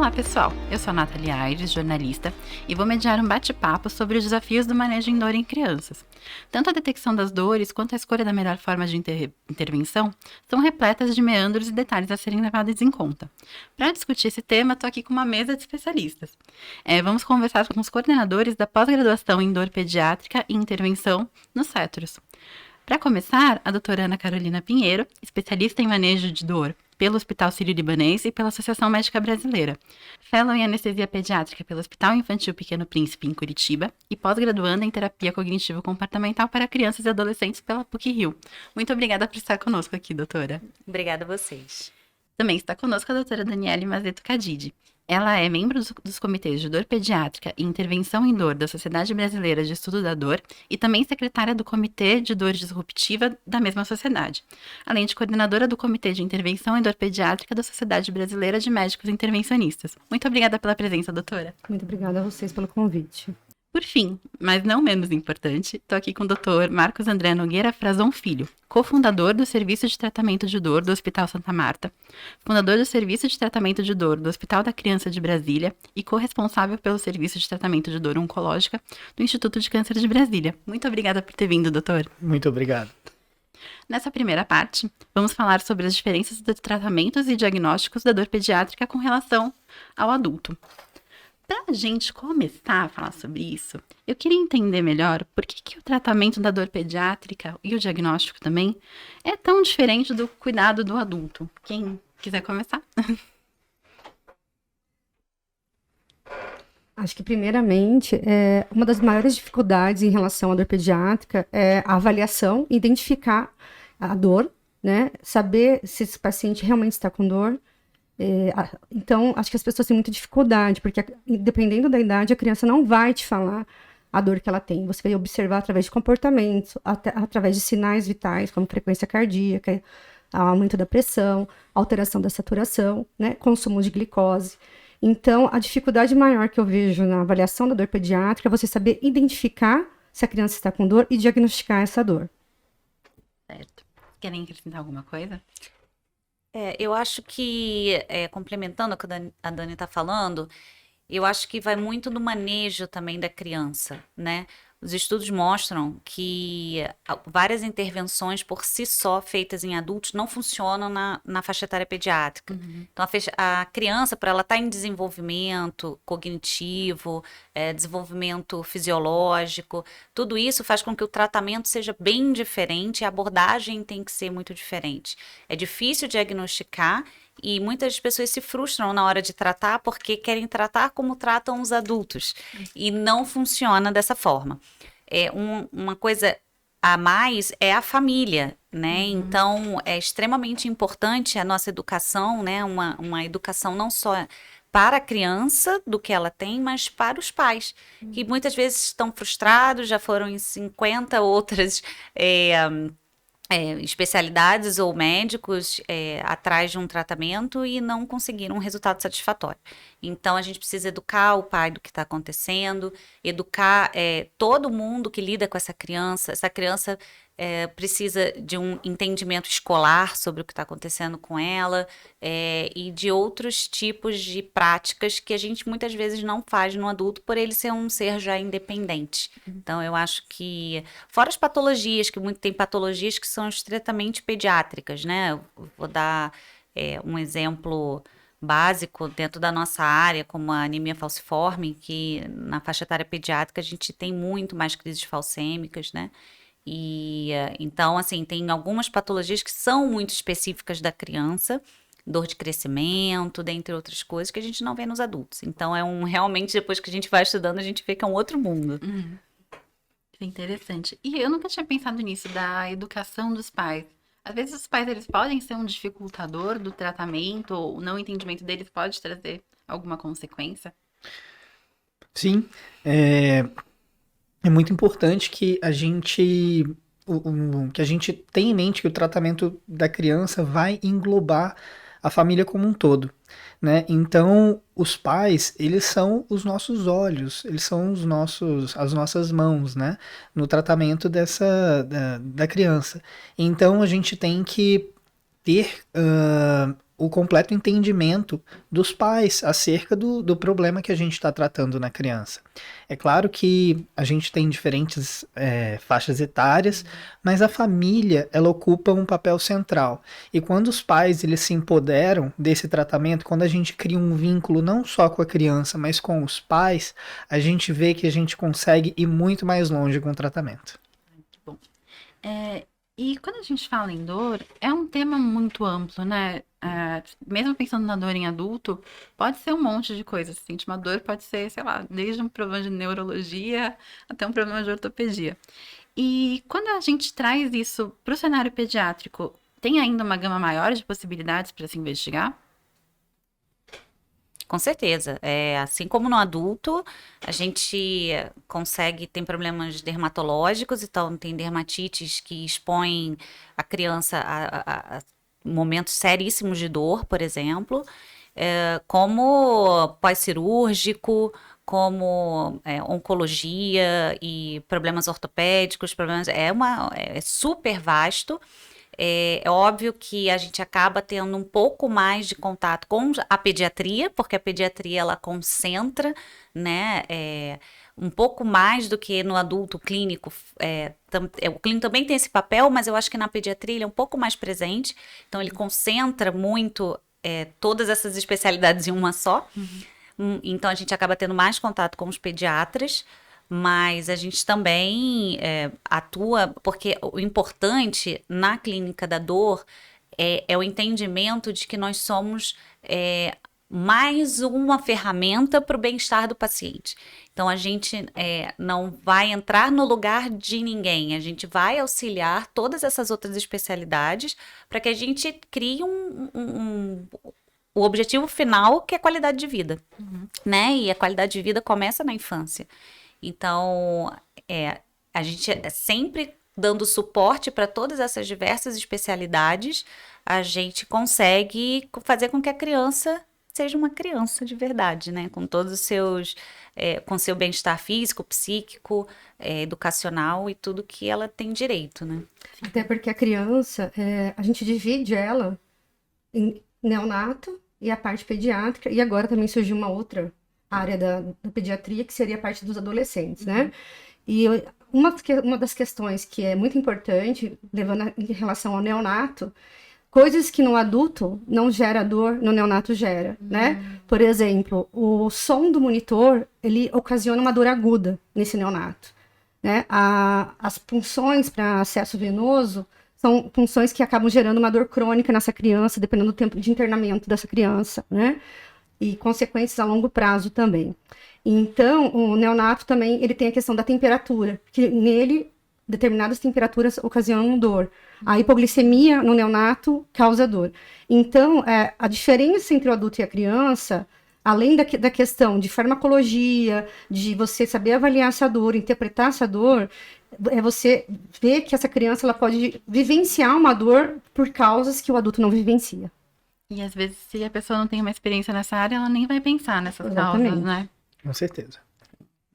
Olá, pessoal! Eu sou a Nathalie Aires, jornalista, e vou mediar um bate-papo sobre os desafios do manejo em dor em crianças. Tanto a detecção das dores quanto a escolha da melhor forma de intervenção são repletas de meandros e detalhes a serem levados em conta. Para discutir esse tema, estou aqui com uma mesa de especialistas. Vamos conversar com os coordenadores da pós-graduação em dor pediátrica e intervenção no CETROS. Para começar, a doutora Ana Carolina Pinheiro, especialista em manejo de dor pelo Hospital Sírio-Libanês e pela Associação Médica Brasileira, fellow em anestesia pediátrica pelo Hospital Infantil Pequeno Príncipe, em Curitiba, e pós-graduanda em terapia cognitivo-comportamental para crianças e adolescentes pela PUC-Rio. Muito obrigada por estar conosco aqui, doutora. Obrigada a vocês. Também está conosco a doutora Daniele Mazeto Cadide. Ela é membro dos comitês de dor pediátrica e intervenção em dor da Sociedade Brasileira de Estudo da Dor e também secretária do Comitê de Dor Disruptiva da mesma sociedade, além de coordenadora do Comitê de Intervenção em Dor Pediátrica da Sociedade Brasileira de Médicos Intervencionistas. Muito obrigada pela presença, doutora. Muito obrigada a vocês pelo convite. Por fim, mas não menos importante, estou aqui com o Dr. Marcos André Nogueira Frazão Filho, cofundador do Serviço de Tratamento de Dor do Hospital Santa Marta, fundador do Serviço de Tratamento de Dor do Hospital da Criança de Brasília e corresponsável pelo Serviço de Tratamento de Dor Oncológica do Instituto de Câncer de Brasília. Muito obrigada por ter vindo, doutor. Muito obrigado. Nessa primeira parte, vamos falar sobre as diferenças dos tratamentos e diagnósticos da dor pediátrica com relação ao adulto. Para a gente começar a falar sobre isso, eu queria entender melhor por que o tratamento da dor pediátrica e o diagnóstico também é tão diferente do cuidado do adulto. Quem quiser começar? Acho que, primeiramente, uma das maiores dificuldades em relação à dor pediátrica é a avaliação, identificar a dor, né? Saber se esse paciente realmente está com dor. Então, acho que as pessoas têm muita dificuldade, porque dependendo da idade, a criança não vai te falar a dor que ela tem. Você vai observar através de comportamentos, através de sinais vitais, como frequência cardíaca, aumento da pressão, alteração da saturação, né, consumo de glicose. Então, a dificuldade maior que eu vejo na avaliação da dor pediátrica é você saber identificar se a criança está com dor e diagnosticar essa dor. Certo. Querem acrescentar alguma coisa? Eu acho que, complementando o que a Dani está falando, eu acho que vai muito do manejo também da criança, né? Os estudos mostram que várias intervenções por si só feitas em adultos não funcionam na faixa etária pediátrica. Uhum. Então, a criança, para ela estar em desenvolvimento cognitivo, desenvolvimento fisiológico, tudo isso faz com que o tratamento seja bem diferente e a abordagem tem que ser muito diferente. É difícil diagnosticar e muitas pessoas se frustram na hora de tratar porque querem tratar como tratam os adultos. E não funciona dessa forma. Uma coisa a mais é a família, né? Uhum. Então, é extremamente importante a nossa educação, né? Uma educação não só para a criança, do que ela tem, mas para os pais, que muitas vezes estão frustrados, já foram em 50 outras especialidades ou médicos atrás de um tratamento e não conseguiram um resultado satisfatório. Então, a gente precisa educar o pai do que está acontecendo, educar todo mundo que lida com essa criança. Essa criança precisa de um entendimento escolar sobre o que está acontecendo com ela e de outros tipos de práticas que a gente muitas vezes não faz no adulto por ele ser um ser já independente. Então, eu acho que, fora as patologias, que tem patologias que são estritamente pediátricas, né? Eu vou dar um exemplo básico dentro da nossa área, como a anemia falciforme, que na faixa etária pediátrica a gente tem muito mais crises falcêmicas, né? E então, assim, tem algumas patologias que são muito específicas da criança, dor de crescimento, dentre outras coisas, que a gente não vê nos adultos. Então, realmente, depois que a gente vai estudando, a gente vê que é um outro mundo. Uhum. Interessante. E eu nunca tinha pensado nisso, da educação dos pais. Às vezes os pais, eles podem ser um dificultador do tratamento, ou o não entendimento deles pode trazer alguma consequência? Sim, é muito importante que a gente tenha em mente que o tratamento da criança vai englobar a família como um todo, né? Então, os pais, eles são os nossos olhos, eles são as nossas mãos, né? No tratamento da criança. Então, a gente tem que ter o completo entendimento dos pais acerca do problema que a gente está tratando na criança. É claro que a gente tem diferentes faixas etárias, mas a família, ela ocupa um papel central. E quando os pais eles se empoderam desse tratamento, quando a gente cria um vínculo não só com a criança, mas com os pais, a gente vê que a gente consegue ir muito mais longe com o tratamento. Que bom. E quando a gente fala em dor, é um tema muito amplo, né? Mesmo pensando na dor em adulto, pode ser um monte de coisa. Sentir uma dor pode ser, sei lá, desde um problema de neurologia até um problema de ortopedia. E quando a gente traz isso para o cenário pediátrico, tem ainda uma gama maior de possibilidades para se investigar? Com certeza. Assim como no adulto, a gente tem problemas dermatológicos, então tem dermatites que expõem a criança a momentos seríssimos de dor, por exemplo, como pós-cirúrgico, como oncologia e problemas ortopédicos, é super vasto. É óbvio que a gente acaba tendo um pouco mais de contato com a pediatria, porque a pediatria ela concentra, né, um pouco mais do que no adulto clínico. O clínico também tem esse papel, mas eu acho que na pediatria ele é um pouco mais presente, então ele concentra muito todas essas especialidades em uma só. Então a gente acaba tendo mais contato com os pediatras. Mas a gente também atua, porque o importante na clínica da dor é o entendimento de que nós somos mais uma ferramenta para o bem-estar do paciente. Então, a gente não vai entrar no lugar de ninguém, a gente vai auxiliar todas essas outras especialidades para que a gente crie o objetivo final, que é a qualidade de vida, né? E a qualidade de vida começa na infância. Então, a gente sempre dando suporte para todas essas diversas especialidades, a gente consegue fazer com que a criança seja uma criança de verdade, né? Com todos os seus, com seu bem-estar físico, psíquico, educacional e tudo que ela tem direito, né? Até porque a criança, a gente divide ela em neonato e a parte pediátrica, e agora também surgiu uma outra área da pediatria, que seria a parte dos adolescentes, né? E uma das questões que é muito importante, levando em relação ao neonato, coisas que no adulto não gera dor, no neonato gera, né? Por exemplo, o som do monitor, ele ocasiona uma dor aguda nesse neonato, né? As punções para acesso venoso são punções que acabam gerando uma dor crônica nessa criança, dependendo do tempo de internamento dessa criança, né? E consequências a longo prazo também. Então, o neonato também, ele tem a questão da temperatura, que nele, determinadas temperaturas ocasionam dor. A hipoglicemia no neonato causa dor. Então, a diferença entre o adulto e a criança, além da questão de farmacologia, de você saber avaliar essa dor, interpretar essa dor, é você ver que essa criança ela pode vivenciar uma dor por causas que o adulto não vivencia. E às vezes, se a pessoa não tem uma experiência nessa área, ela nem vai pensar nessas Exatamente. causas, né? Com certeza.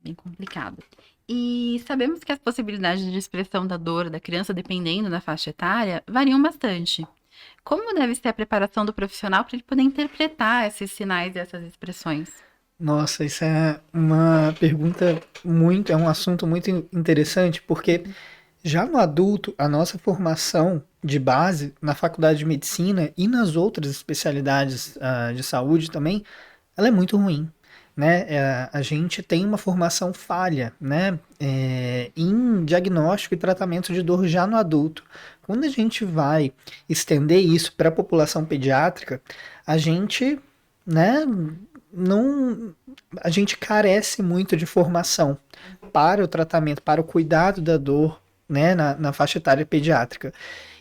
Bem complicado. E sabemos que as possibilidades de expressão da dor da criança, dependendo da faixa etária, variam bastante. Como deve ser a preparação do profissional para ele poder interpretar esses sinais e essas expressões? Nossa, isso é uma pergunta é um assunto muito interessante, porque já no adulto, a nossa formação de base na faculdade de medicina e nas outras especialidades de saúde também, ela é muito ruim, né? A gente tem uma formação falha, né? Em diagnóstico e tratamento de dor já no adulto. Quando a gente vai estender isso para a população pediátrica, a gente, né, a gente carece muito de formação para o tratamento, para o cuidado da dor, né, na faixa etária pediátrica.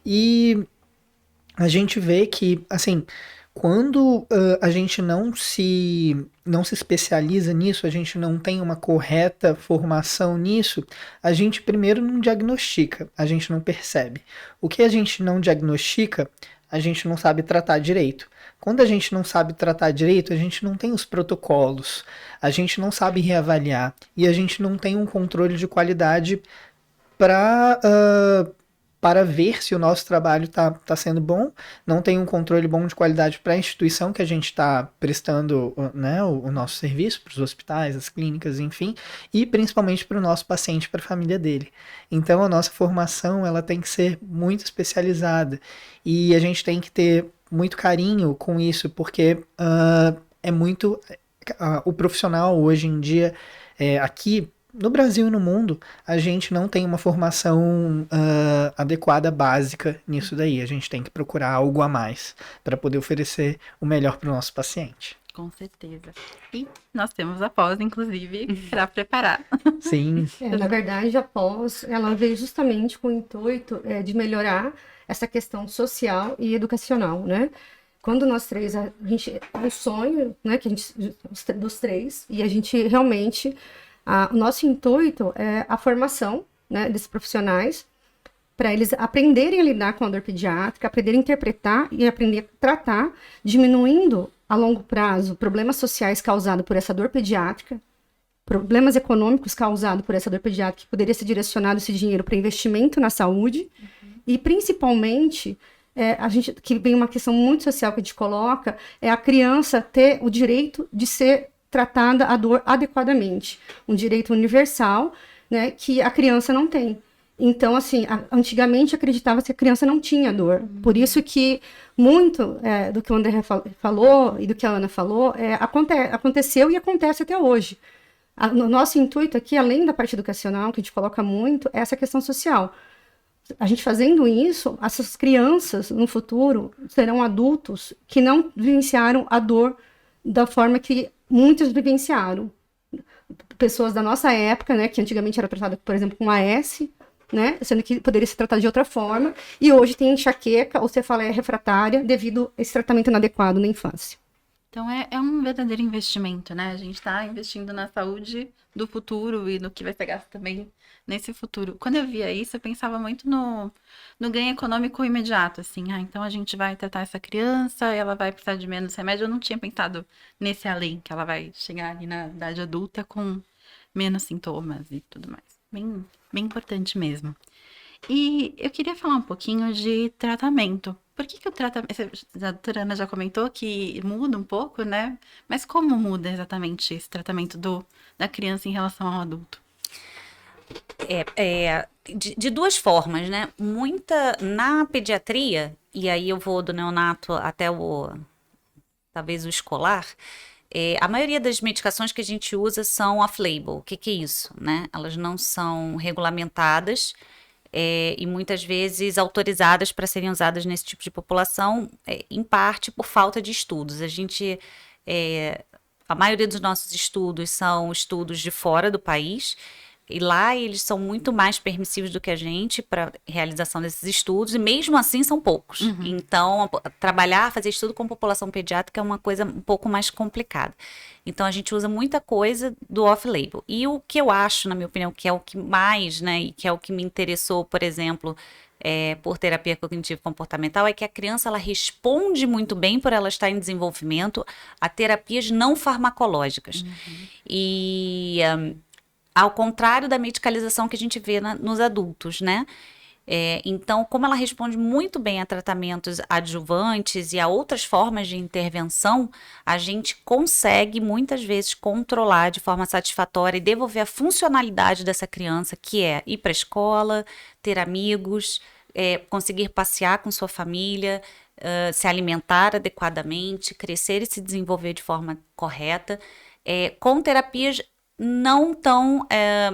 E a gente vê que, assim, quando a gente não se especializa nisso, a gente não tem uma correta formação nisso, a gente primeiro não diagnostica, a gente não percebe. O que a gente não diagnostica, a gente não sabe tratar direito. Quando a gente não sabe tratar direito, a gente não tem os protocolos, a gente não sabe reavaliar e a gente não tem um controle de qualidade para para ver se o nosso trabalho está sendo bom, não tem um controle bom de qualidade para a instituição que a gente está prestando, né, o nosso serviço, para os hospitais, as clínicas, enfim, e principalmente para o nosso paciente, para a família dele. Então a nossa formação ela tem que ser muito especializada e a gente tem que ter muito carinho com isso, porque é muito... o profissional hoje em dia, aqui no Brasil e no mundo, a gente não tem uma formação adequada, básica nisso daí. A gente tem que procurar algo a mais para poder oferecer o melhor para o nosso paciente. Com certeza. E nós temos a pós, inclusive, para preparar. Sim. Na verdade, a pós, ela veio justamente com o intuito de melhorar essa questão social e educacional, né? Quando nós três, a gente é um sonho, né, que a gente, dos três, e a gente realmente... o nosso intuito é a formação, né, desses profissionais para eles aprenderem a lidar com a dor pediátrica, aprenderem a interpretar e aprender a tratar, diminuindo a longo prazo problemas sociais causados por essa dor pediátrica, problemas econômicos causados por essa dor pediátrica, que poderia ser direcionado esse dinheiro para investimento na saúde, e principalmente... a gente, que vem uma questão muito social que a gente coloca, é a criança ter o direito de ser tratada a dor adequadamente. Um direito universal, né, que a criança não tem. Então, assim, antigamente acreditava que a criança não tinha dor. Por isso que muito do que o André falou e do que a Ana falou aconteceu e acontece até hoje. O nosso intuito aqui, além da parte educacional, que a gente coloca muito, é essa questão social. A gente fazendo isso, essas crianças no futuro serão adultos que não vivenciaram a dor da forma que muitos vivenciaram. Pessoas da nossa época, né, que antigamente era tratada, por exemplo, com AS, né, sendo que poderia ser tratada de outra forma, e hoje tem enxaqueca ou cefaleia refratária devido a esse tratamento inadequado na infância. Então é um verdadeiro investimento, né? A gente está investindo na saúde do futuro e no que vai ser gasto também nesse futuro. Quando eu via isso, eu pensava muito no ganho econômico imediato, assim. Então a gente vai tratar essa criança, ela vai precisar de menos remédio. Eu não tinha pensado nesse além, que ela vai chegar ali na idade adulta com menos sintomas e tudo mais. Bem, bem importante mesmo. E eu queria falar um pouquinho de tratamento. Por que o tratamento... A doutora Ana já comentou que muda um pouco, né? Mas como muda exatamente esse tratamento da criança em relação ao adulto? De duas formas, né? Na pediatria, e aí eu vou do neonato até talvez o escolar, a maioria das medicações que a gente usa são off-label. O que é isso, né? Elas não são regulamentadas, e muitas vezes autorizadas para serem usadas nesse tipo de população, em parte por falta de estudos. A maioria dos nossos estudos são estudos de fora do país, e lá eles são muito mais permissivos do que a gente para realização desses estudos, e mesmo assim são poucos. Então, fazer estudo com população pediátrica é uma coisa um pouco mais complicada. Então, a gente usa muita coisa do off-label. E o que eu acho, na minha opinião, que é o que mais, né, e que é o que me interessou, por exemplo, por terapia cognitivo-comportamental, é que a criança ela responde muito bem, por ela estar em desenvolvimento, a terapias não farmacológicas. E... ao contrário da medicalização que a gente vê nos adultos, né? Então, como ela responde muito bem a tratamentos adjuvantes e a outras formas de intervenção, a gente consegue muitas vezes controlar de forma satisfatória e devolver a funcionalidade dessa criança, que é ir para a escola, ter amigos, conseguir passear com sua família, se alimentar adequadamente, crescer e se desenvolver de forma correta, com terapias não tão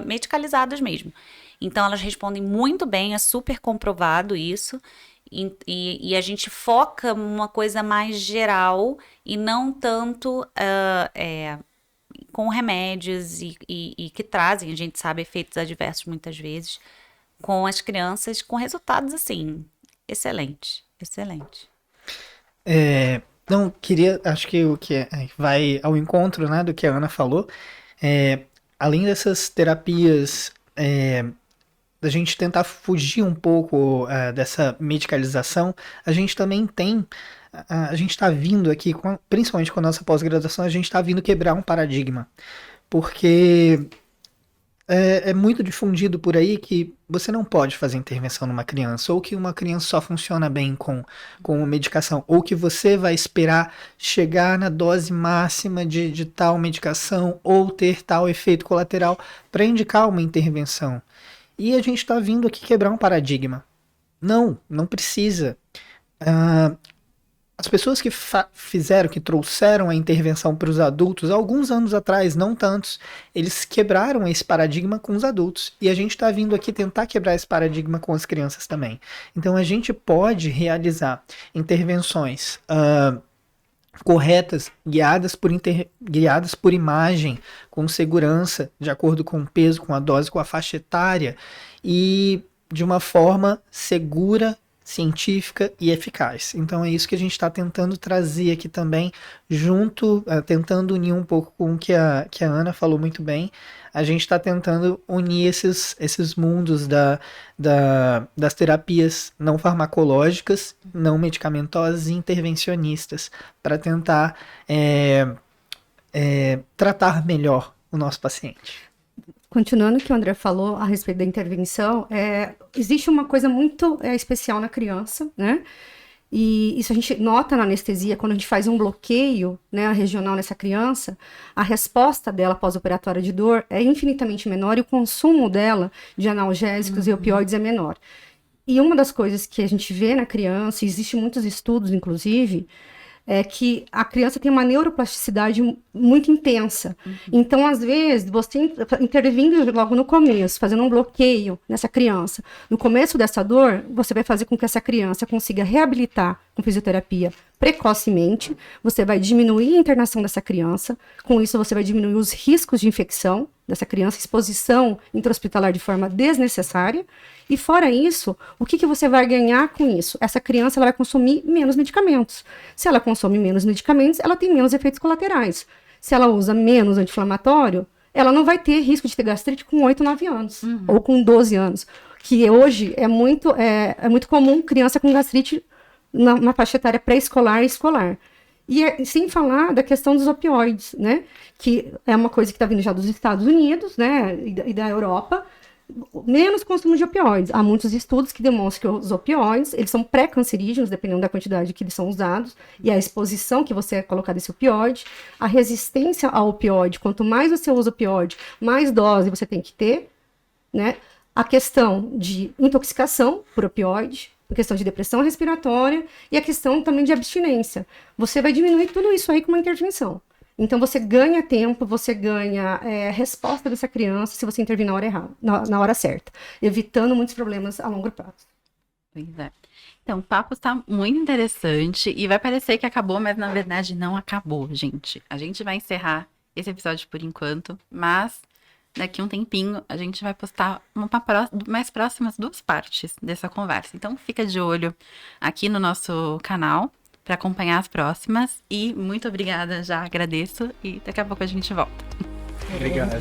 medicalizadas mesmo. Então, elas respondem muito bem, é super comprovado isso, e a gente foca numa coisa mais geral e não tanto com remédios e que trazem, a gente sabe, efeitos adversos muitas vezes com as crianças, com resultados, assim, excelentes. Não, acho que o que vai ao encontro, né, do que a Ana falou, além dessas terapias, da gente tentar fugir um pouco dessa medicalização, a gente também a gente está vindo aqui, principalmente com a nossa pós-graduação, a gente está vindo quebrar um paradigma, porque é muito difundido por aí que você não pode fazer intervenção numa criança, ou que uma criança só funciona bem com medicação, ou que você vai esperar chegar na dose máxima de tal medicação, ou ter tal efeito colateral para indicar uma intervenção. E a gente está vindo aqui quebrar um paradigma. Não precisa. As pessoas que que trouxeram a intervenção para os adultos, alguns anos atrás, não tantos, eles quebraram esse paradigma com os adultos. E a gente está vindo aqui tentar quebrar esse paradigma com as crianças também. Então a gente pode realizar intervenções corretas, guiadas por imagem, com segurança, de acordo com o peso, com a dose, com a faixa etária, e de uma forma segura, científica e eficaz. Então é isso que a gente está tentando trazer aqui também, junto, tentando unir um pouco com o que a Ana falou muito bem. A gente está tentando unir esses mundos das terapias não farmacológicas, não medicamentosas e intervencionistas, para tentar tratar melhor o nosso paciente. Continuando o que o André falou a respeito da intervenção, existe uma coisa muito especial na criança, né? E isso a gente nota na anestesia, quando a gente faz um bloqueio, né, regional nessa criança, a resposta dela pós-operatória de dor é infinitamente menor e o consumo dela de analgésicos e opioides é menor. E uma das coisas que a gente vê na criança, e existem muitos estudos, inclusive, é que a criança tem uma neuroplasticidade muito intensa. Então, às vezes, você intervindo logo no começo, fazendo um bloqueio nessa criança, no começo dessa dor, você vai fazer com que essa criança consiga reabilitar com fisioterapia precocemente, você vai diminuir a internação dessa criança, com isso você vai diminuir os riscos de infecção dessa criança, exposição intra-hospitalar de forma desnecessária, e fora isso, o que você vai ganhar com isso? Essa criança ela vai consumir menos medicamentos. Se ela consome menos medicamentos, ela tem menos efeitos colaterais. Se ela usa menos anti-inflamatório, ela não vai ter risco de ter gastrite com 8, 9 anos, ou com 12 anos, que hoje é muito comum criança com gastrite na faixa etária pré-escolar e escolar. E sem falar da questão dos opioides, né? Que é uma coisa que está vindo já dos Estados Unidos, né? E da Europa. Menos consumo de opioides. Há muitos estudos que demonstram que os opioides, eles são pré-cancerígenos, dependendo da quantidade que eles são usados, e a exposição que você colocar desse opioide, a resistência ao opioide, quanto mais você usa opioide, mais dose você tem que ter, né? A questão de intoxicação por opioide, a questão de depressão respiratória e a questão também de abstinência. Você vai diminuir tudo isso aí com uma intervenção. Então, você ganha tempo, você ganha resposta dessa criança se você intervir na hora errada, na hora certa, evitando muitos problemas a longo prazo. Pois é. Então, o papo está muito interessante e vai parecer que acabou, mas na verdade não acabou, gente. A gente vai encerrar esse episódio por enquanto, mas daqui um tempinho a gente vai postar mais próximas 2 partes dessa conversa. Então, fica de olho aqui no nosso canal para acompanhar as próximas. E muito obrigada, já agradeço. E daqui a pouco a gente volta. Obrigado.